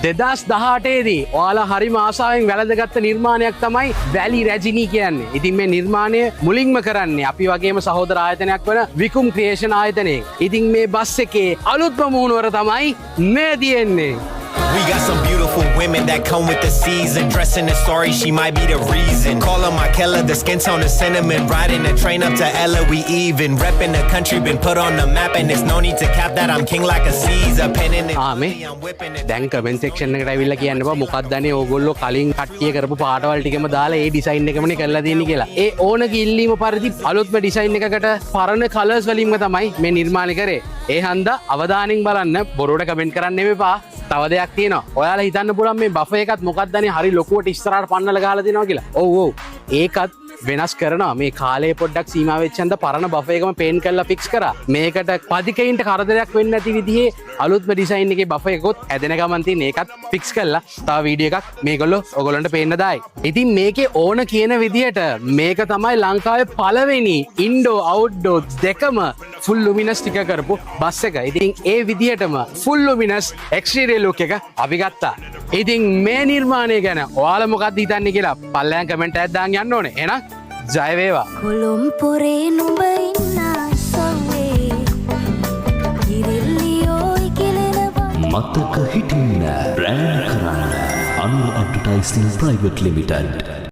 2018දී ඔයාලා හරිම ආසාවෙන් වැළඳගත්ත නිර්මාණයක් තමයි වැලි රැජිනී කියන්නේ. ඉතින් මේ නිර්මාණය මුලින්ම කරන්නේ අපි වගේම සහෝදර ආයතනයක් වන විකුම් ක්‍රියේෂන් ආයතනයෙන්. ඉතින් මේ බස් එකේ අලුත්ම මුහුණුවර තමයි මේ තියෙන්නේ. We got some beautiful women that come with the season. Dressing in sorry, she might be the reason. Call her my Keller, the skin tone is cinnamon. Riding the train up to Ella, we even. Repping the country, been put on the map, and there's no need to cap that. I'm king like a Caesar. Penning it, I'm whipping it. දැන් comment section එකට ඇවිල්ලා කියන්නවා මොකක්ද අනේ ඕගොල්ලෝ කලින් කට්ටිය කරපු පාටවල් ටිකම දාලා ඒ ඩිසයින් එකමනේ කරලා තියෙන්නේ කියලා. ඒ ඕනගේ ඉල්ලීම පරිදි අලුත්ම ඩිසයින් එකකට පරණ කලර්ස් වලින්ම තමයි මේ නිර්මාණය කරේ. ඒ හන්දා අවධානයෙන් බලන්න බොරුවට කමෙන්ට් කරන්න එපා. තව දෙයක් තියෙනවා. ඔයාලා හිතන්න පුළුවන් මේ බෆේ එකත් මොකක්ද අනේ හරි ලොකුවට ඉස්සරහට පන්නලා ගහලා දෙනවා කියලා. ඔව්. ඒකත් වෙනස් කරනවා. මේ කාලේ පොඩ්ඩක් සීමා වෙච්ච හන්ද පරණ බෆේ එකම පේන්ට් කරලා ෆික්ස් කරා. මේකට පදිකයින්ට කරදරයක් වෙන්නේ නැති විදිහේ අලුත්ම ඩිසයින් එකේ බෆේ එකකොත් ඇදෙන ගමන් තියෙන ඒකත් ෆික්ස් කරලා තව වීඩියෝ එකක් මේගොල්ලෝ ඔයගොල්ලන්ට පේන්න දායි. ඉතින් මේකේ ඕන කියන විදිහට මේක තමයි ලංකාවේ පළවෙනි ඉන්ඩෝ අවුට්ඩෝ දෙකම ෆුල් ලුමිනස් ටික කරපු බස් එක. ඉතින් ඒ විදිහටම ෆුල් ලුමිනස් එක්ස්ටීරියර් ලුක් එක අපි ගත්තා. ඉතින් මේ නිර්මාණය ගැන ඔයාලා මොකක්ද හිතන්නේ කියලා පල්ලෙයන් කමෙන්ට් එකක් දාන්න යන්න ඕනේ. එහෙනම් ජය වේවා. කොළොම්පුරේ නුඹ ඉන්න සොවේ ඉරිල්ලියෝයි කෙලෙනවා මතක හිටින්න බ්‍රෑන්ඩ් කරන්න අනුර ඇඩ්වර්ටයිසිං ප්‍රයිවට් ලිමිටඩ්